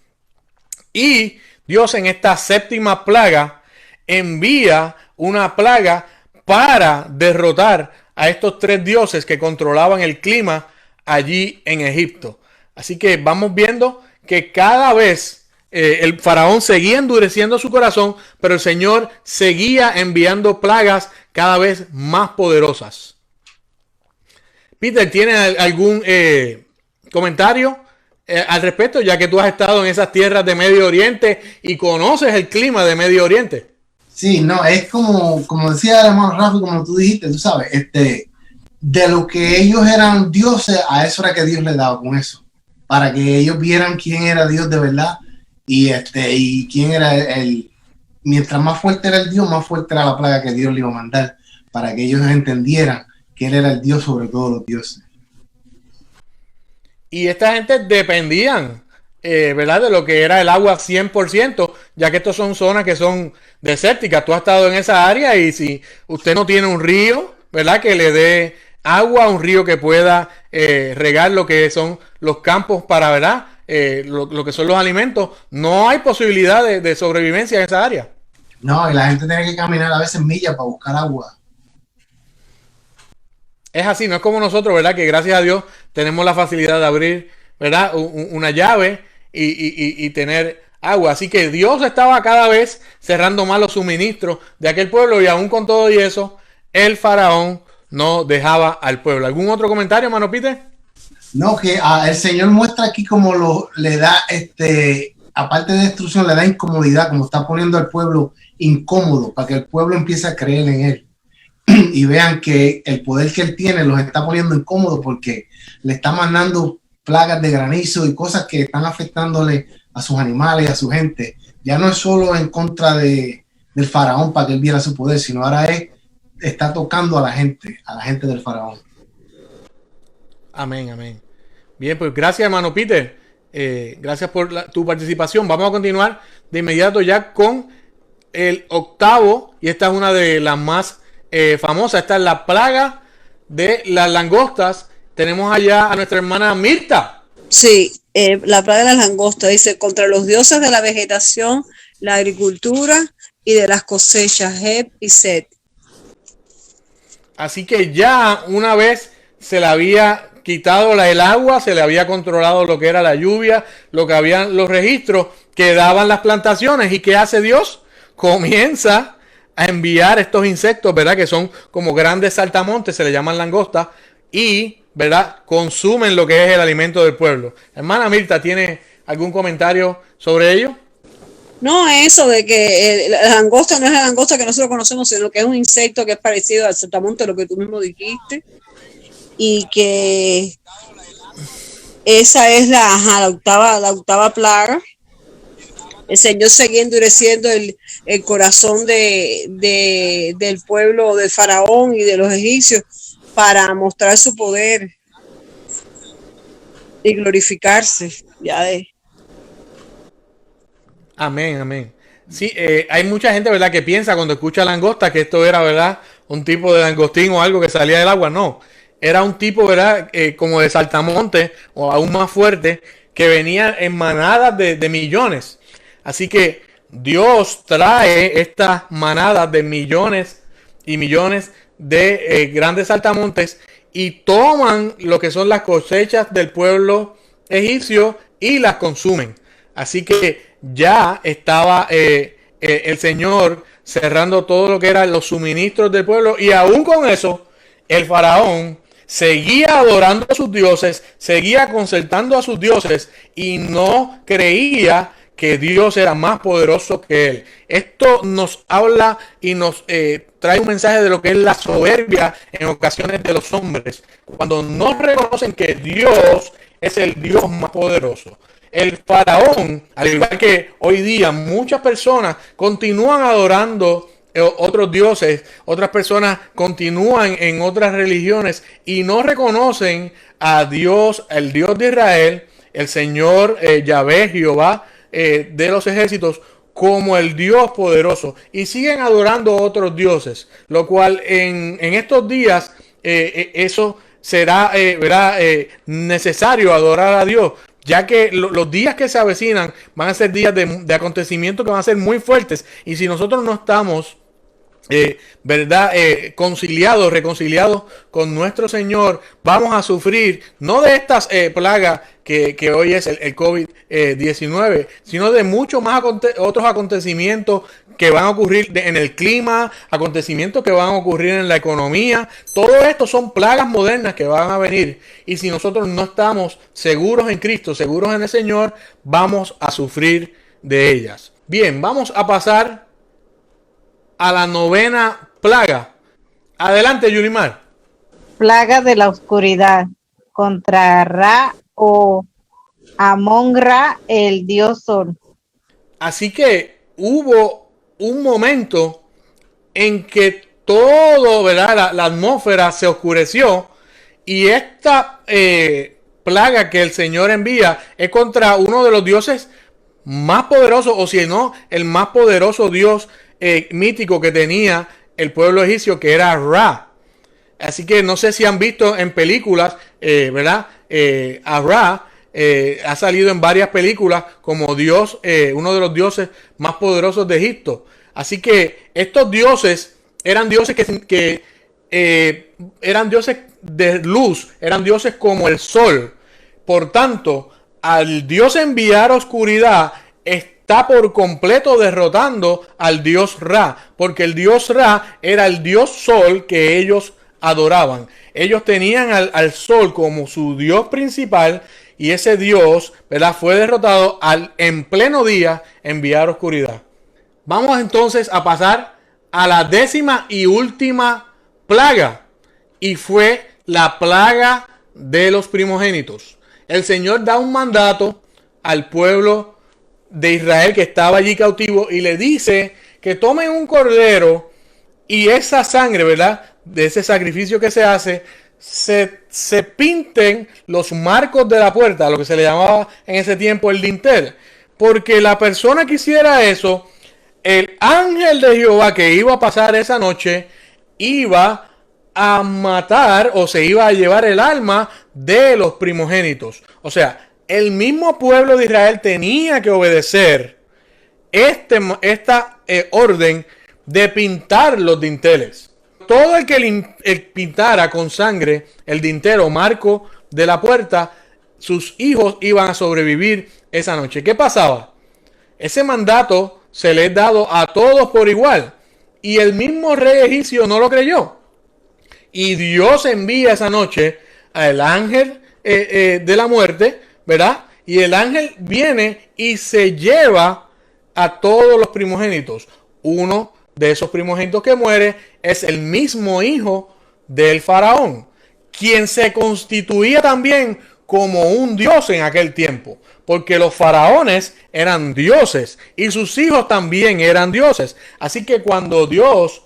Y Dios, en esta séptima plaga, envía una plaga para derrotar a estos tres dioses que controlaban el clima allí en Egipto. Así que vamos viendo que cada vez el faraón seguía endureciendo su corazón, pero el Señor seguía enviando plagas cada vez más poderosas. Peter, ¿tiene algún comentario al respecto, ya que tú has estado en esas tierras de Medio Oriente y conoces el clima de Medio Oriente? Sí, no, es como decía el hermano Rafa, como tú dijiste, tú sabes, de lo que ellos eran dioses, a eso era que Dios les daba con eso, para que ellos vieran quién era Dios de verdad, y quién era mientras más fuerte era el Dios, más fuerte era la plaga que Dios le iba a mandar, para que ellos entendieran que Él era el Dios sobre todos los dioses. Y esta gente dependían, ¿verdad? De lo que era el agua 100%, ya que estas son zonas que son desérticas. Tú has estado en esa área y si usted no tiene un río, ¿verdad? Que le dé agua, un río que pueda regar lo que son los campos para, ¿verdad? Lo que son los alimentos, no hay posibilidad de sobrevivencia en esa área. No, y la gente tiene que caminar a veces millas para buscar agua. Es así, no es como nosotros, ¿verdad? Que gracias a Dios tenemos la facilidad de abrir, ¿verdad? Una llave y tener agua. Así que Dios estaba cada vez cerrando más los suministros de aquel pueblo y aún con todo y eso, el faraón no dejaba al pueblo. ¿Algún otro comentario, hermano Peter? No, que el Señor muestra aquí como le da, aparte de destrucción, le da incomodidad, como está poniendo al pueblo incómodo, para que el pueblo empiece a creer en él. Y vean que el poder que él tiene los está poniendo incómodos porque le está mandando plagas de granizo y cosas que están afectándole a sus animales y a su gente. Ya no es solo en contra del faraón para que él viera su poder, sino ahora está tocando a la gente del faraón. Amén, amén. Bien, pues gracias, hermano Peter. Gracias por tu participación. Vamos a continuar de inmediato ya con el octavo, y esta es una de las más famosas. Esta es la plaga de las langostas. Tenemos allá a nuestra hermana Mirta. Sí, la plaga de las langostas dice: contra los dioses de la vegetación, la agricultura y de las cosechas, Heb y Set. Así que ya una vez se le había quitado el agua, se le había controlado lo que era la lluvia, lo que habían los registros que daban las plantaciones. ¿Y qué hace Dios? Comienza a enviar estos insectos, ¿verdad? Que son como grandes saltamontes, se le llaman langostas, y, ¿verdad? Consumen lo que es el alimento del pueblo. Hermana Mirta, ¿tiene algún comentario sobre ello? No, eso de que la langosta no es la langosta que nosotros conocemos, sino que es un insecto que es parecido al saltamonte, lo que tú mismo dijiste, y que esa es la octava plaga. El Señor seguía endureciendo el corazón del pueblo del faraón y de los egipcios para mostrar su poder y glorificarse. Amén, amén. Sí, hay mucha gente, ¿verdad?, que piensa cuando escucha langosta que esto era, ¿verdad?, un tipo de langostín o algo que salía del agua. No, era un tipo, ¿verdad?, como de saltamonte o aún más fuerte, que venía en manadas de millones. Así que Dios trae estas manadas de millones y millones de grandes saltamontes y toman lo que son las cosechas del pueblo egipcio y las consumen. Así que ya estaba el Señor cerrando todo lo que eran los suministros del pueblo, y aún con eso el faraón seguía adorando a sus dioses, seguía concertando a sus dioses y no creía que Dios era más poderoso que él. Esto nos habla y nos trae un mensaje de lo que es la soberbia en ocasiones de los hombres, cuando no reconocen que Dios es el Dios más poderoso. El faraón, al igual que hoy día muchas personas continúan adorando otros dioses, otras personas continúan en otras religiones y no reconocen a Dios, el Dios de Israel, el Señor Yahvé, Jehová de los ejércitos, como el Dios poderoso, y siguen adorando a otros dioses, lo cual en estos días eso será necesario adorar a Dios, ya que los días que se avecinan van a ser días de acontecimientos que van a ser muy fuertes, y si nosotros no estamos reconciliados con nuestro Señor, vamos a sufrir no de estas plagas que hoy es el COVID-19, sino de muchos más otros acontecimientos que van a ocurrir en el clima, acontecimientos que van a ocurrir en la economía. Todo esto son plagas modernas que van a venir, y si nosotros no estamos seguros en Cristo, seguros en el Señor, vamos a sufrir de ellas. Bien, vamos a pasar a la novena plaga. Adelante, Yulimar. Plaga de la oscuridad contra Ra o Amon-Ra, el dios sol. Así que hubo un momento en que todo, ¿verdad?, la atmósfera se oscureció, y esta plaga que el Señor envía es contra uno de los dioses más poderosos, o si no, el más poderoso dios mítico que tenía el pueblo egipcio, que era Ra. Así que no sé si han visto en películas, ¿verdad? A Ra ha salido en varias películas como Dios, uno de los dioses más poderosos de Egipto. Así que estos dioses eran dioses que eran dioses de luz, eran dioses como el sol. Por tanto, al Dios enviar oscuridad, está por completo derrotando al Dios Ra, porque el Dios Ra era el Dios Sol que ellos adoraban. Ellos tenían al Sol como su Dios principal, y ese Dios, ¿verdad?, fue derrotado al en pleno día enviar oscuridad. Vamos entonces a pasar a la 10ª y última plaga, y fue la plaga de los primogénitos. El Señor da un mandato al pueblo de Israel que estaba allí cautivo y le dice que tomen un cordero y esa sangre, ¿verdad?, de ese sacrificio que se hace, se pinten los marcos de la puerta, lo que se le llamaba en ese tiempo el dintel, porque la persona que hiciera eso, el ángel de Jehová que iba a pasar esa noche iba a matar o se iba a llevar el alma de los primogénitos. O sea, el mismo pueblo de Israel tenía que obedecer esta orden de pintar los dinteles. Todo el que pintara con sangre el dintel o marco de la puerta, sus hijos iban a sobrevivir esa noche. ¿Qué pasaba? Ese mandato se le ha dado a todos por igual, y el mismo rey egipcio no lo creyó. Y Dios envía esa noche al ángel de la muerte, ¿verdad? Y el ángel viene y se lleva a todos los primogénitos. Uno de esos primogénitos que muere es el mismo hijo del faraón, quien se constituía también como un dios en aquel tiempo, porque los faraones eran dioses y sus hijos también eran dioses. Así que cuando Dios,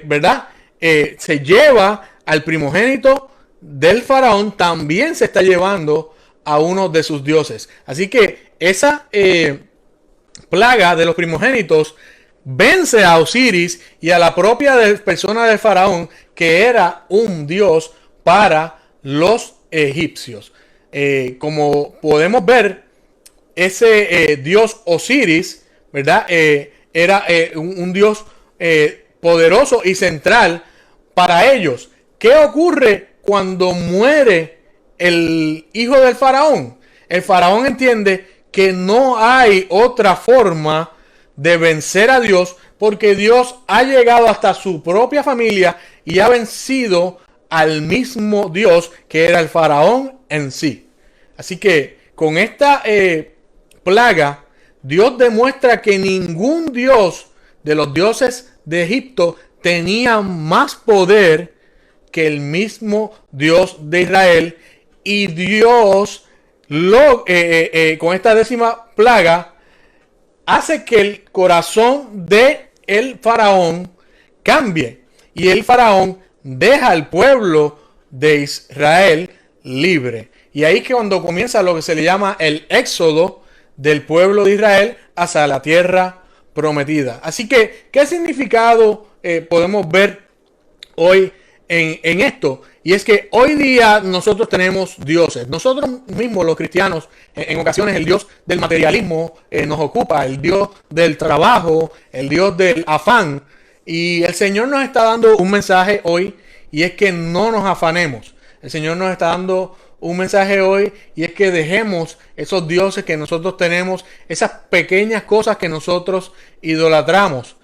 ¿verdad?, se lleva al primogénito del faraón, también se está llevando a uno de sus dioses. Así que esa plaga de los primogénitos vence a Osiris y a la propia persona del faraón, que era un dios para los egipcios. Como podemos ver, ese dios Osiris, ¿verdad?, era un dios poderoso y central para ellos. ¿Qué ocurre cuando muere el hijo del faraón? El faraón entiende que no hay otra forma de vencer a Dios, porque Dios ha llegado hasta su propia familia y ha vencido al mismo Dios que era el faraón en sí. Así que con esta plaga, Dios demuestra que ningún dios de los dioses de Egipto tenía más poder que el mismo Dios de Israel, y Dios con esta 10ª plaga hace que el corazón de el faraón cambie, y el faraón deja al pueblo de Israel libre. Y ahí que cuando comienza lo que se le llama el éxodo del pueblo de Israel hacia la tierra prometida. Así que, ¿qué significado podemos ver hoy en esto? Y es que hoy día nosotros tenemos dioses. Nosotros mismos, los cristianos, en ocasiones el dios del materialismo nos ocupa, el dios del trabajo, el dios del afán. Y el Señor nos está dando un mensaje hoy, y es que no nos afanemos. El Señor nos está dando un mensaje hoy, y es que dejemos esos dioses que nosotros tenemos, esas pequeñas cosas que nosotros idolatramos.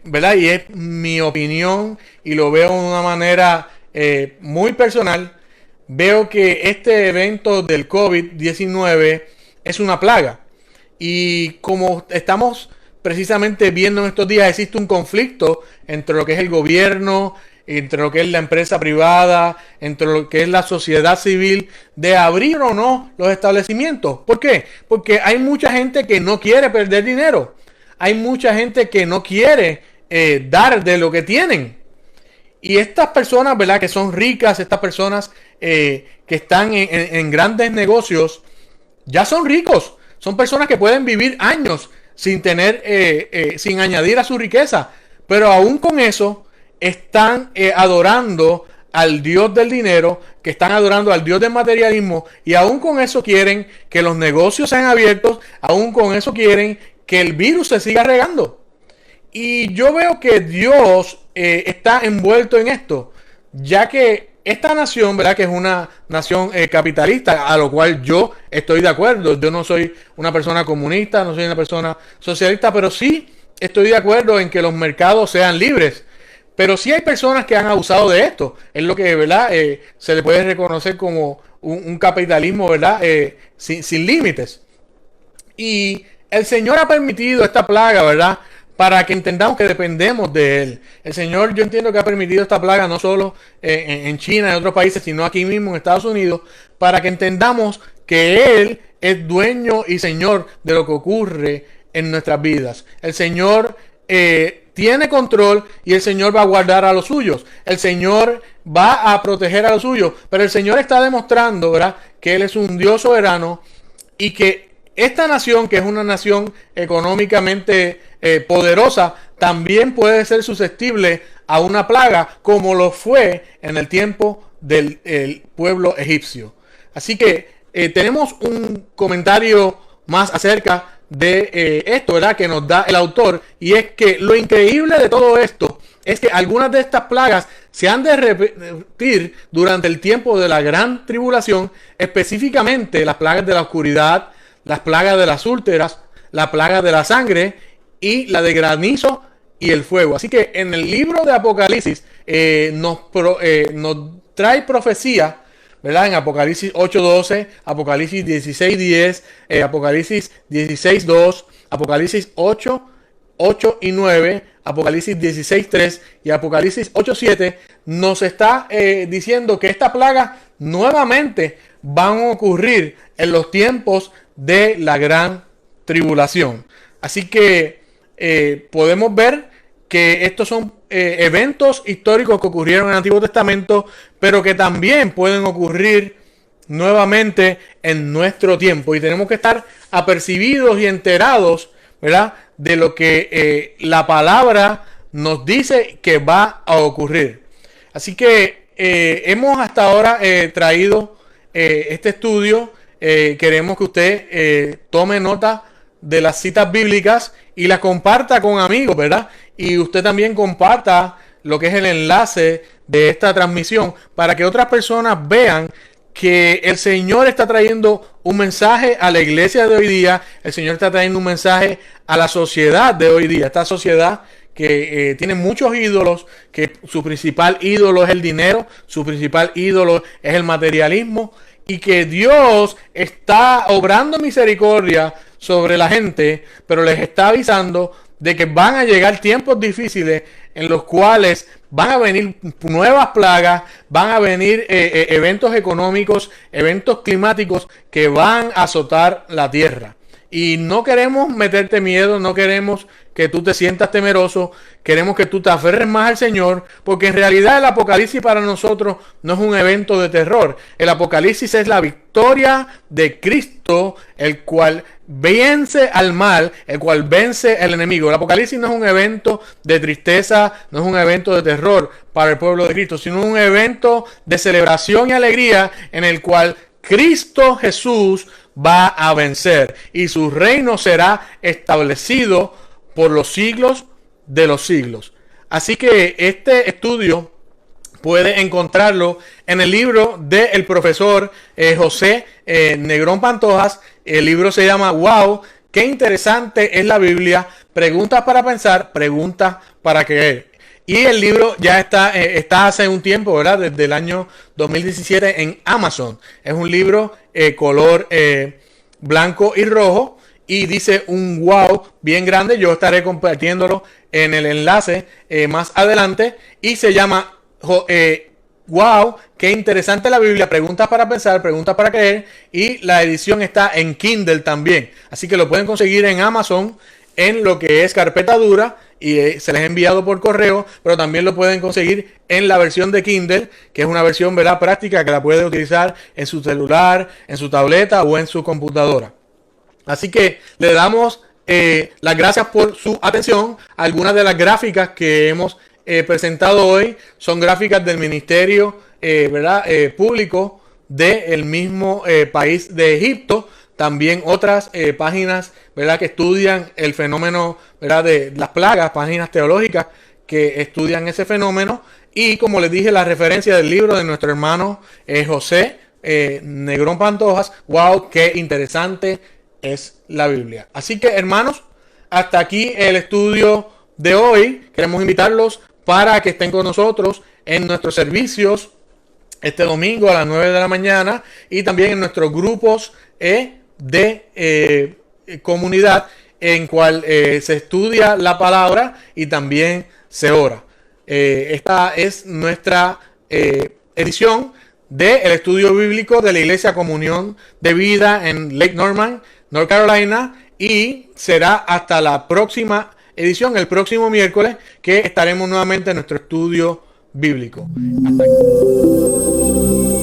¿Verdad? Y es mi opinión y lo veo de una manera muy personal. Veo que este evento del COVID-19 es una plaga, y como estamos precisamente viendo en estos días, existe un conflicto entre lo que es el gobierno, entre lo que es la empresa privada, entre lo que es la sociedad civil, de abrir o no los establecimientos. ¿Por qué? Porque hay mucha gente que no quiere perder dinero. Hay mucha gente que no quiere dar de lo que tienen. Y estas personas, ¿verdad?, que son ricas, estas personas que están en grandes negocios ya son ricos. Son personas que pueden vivir años sin tener, sin añadir a su riqueza. Pero aún con eso están adorando al Dios del dinero, que están adorando al Dios del materialismo, y aún con eso quieren que los negocios sean abiertos, aún con eso quieren que el virus se siga regando. Y yo veo que Dios está envuelto en esto, ya que esta nación, ¿verdad?, que es una nación capitalista, a lo cual yo estoy de acuerdo. Yo no soy una persona comunista, no soy una persona socialista, pero sí estoy de acuerdo en que los mercados sean libres. Pero sí hay personas que han abusado de esto. Es lo que, ¿verdad?, se le puede reconocer como un capitalismo, ¿verdad?, sin límites. Y el Señor ha permitido esta plaga, ¿verdad?, para que entendamos que dependemos de Él. El Señor, yo entiendo que ha permitido esta plaga no solo en China y en otros países, sino aquí mismo en Estados Unidos, para que entendamos que Él es dueño y Señor de lo que ocurre en nuestras vidas. El Señor tiene control y el Señor va a guardar a los suyos. El Señor va a proteger a los suyos. Pero el Señor está demostrando, ¿verdad?, que Él es un Dios soberano y que esta nación, que es una nación económicamente poderosa, también puede ser susceptible a una plaga, como lo fue en el tiempo del pueblo egipcio. Así que tenemos un comentario más acerca de esto, ¿verdad?, que nos da el autor, y es que lo increíble de todo esto es que algunas de estas plagas se han de repetir durante el tiempo de la gran tribulación, específicamente las plagas de la oscuridad, las plagas de las úlceras, la plaga de la sangre y la de granizo y el fuego. Así que en el libro de Apocalipsis nos trae profecía, ¿verdad? En Apocalipsis 8:12, Apocalipsis 16:10, Apocalipsis 16:2, Apocalipsis 8 y 9, Apocalipsis 16:3 y Apocalipsis 8:7 nos está diciendo que esta plaga nuevamente van a ocurrir en los tiempos de la gran tribulación. Así que podemos ver que estos son eventos históricos que ocurrieron en el Antiguo Testamento, pero que también pueden ocurrir nuevamente en nuestro tiempo, y tenemos que estar apercibidos y enterados, ¿verdad?, de lo que la palabra nos dice que va a ocurrir. Así que hemos hasta ahora traído este estudio. Queremos que usted tome nota de las citas bíblicas y las comparta con amigos, ¿verdad? Y usted también comparta lo que es el enlace de esta transmisión para que otras personas vean que el Señor está trayendo un mensaje a la iglesia de hoy día. El Señor está trayendo un mensaje a la sociedad de hoy día. Esta sociedad que tiene muchos ídolos, que su principal ídolo es el dinero, su principal ídolo es el materialismo, y que Dios está obrando misericordia sobre la gente, pero les está avisando de que van a llegar tiempos difíciles en los cuales van a venir nuevas plagas, van a venir eventos económicos, eventos climáticos que van a azotar la tierra. Y no queremos meterte miedo, no queremos que tú te sientas temeroso, queremos que tú te aferres más al Señor, porque en realidad el Apocalipsis para nosotros no es un evento de terror. El Apocalipsis es la victoria de Cristo, el cual vence al mal, el cual vence al enemigo. El Apocalipsis no es un evento de tristeza, no es un evento de terror para el pueblo de Cristo, sino un evento de celebración y alegría en el cual Cristo Jesús va a vencer y su reino será establecido por los siglos de los siglos. Así que este estudio puede encontrarlo en el libro del profesor José Negrón Pantojas. El libro se llama Wow, qué interesante es la Biblia. Preguntas para pensar, preguntas para creer. Y el libro ya está hace un tiempo, ¿verdad? Desde el año 2017 en Amazon. Es un libro color blanco y rojo. Y dice un wow bien grande. Yo estaré compartiéndolo en el enlace más adelante. Y se llama wow, qué interesante la Biblia. Preguntas para pensar, preguntas para creer. Y la edición está en Kindle también. Así que lo pueden conseguir en Amazon. en lo que es carpeta dura y se les ha enviado por correo, pero también lo pueden conseguir en la versión de Kindle, que es una versión, ¿verdad?, práctica que la puede utilizar en su celular, en su tableta o en su computadora. Así que le damos las gracias por su atención. Algunas de las gráficas que hemos presentado hoy son gráficas del Ministerio ¿verdad? Público del mismo país de Egipto. También otras páginas, ¿verdad?, que estudian el fenómeno, ¿verdad?, de las plagas, páginas teológicas que estudian ese fenómeno. Y como les dije, la referencia del libro de nuestro hermano José Negrón Pantojas. ¡Wow! ¡Qué interesante es la Biblia! Así que, hermanos, hasta aquí el estudio de hoy. Queremos invitarlos para que estén con nosotros en nuestros servicios este domingo a las 9 de la mañana y también en nuestros grupos de comunidad en cual se estudia la palabra y también se ora. Esta es nuestra edición del estudio bíblico de la Iglesia Comunión de Vida en Lake Norman, North Carolina, y será hasta la próxima edición, el próximo miércoles, que estaremos nuevamente en nuestro estudio bíblico. Hasta aquí.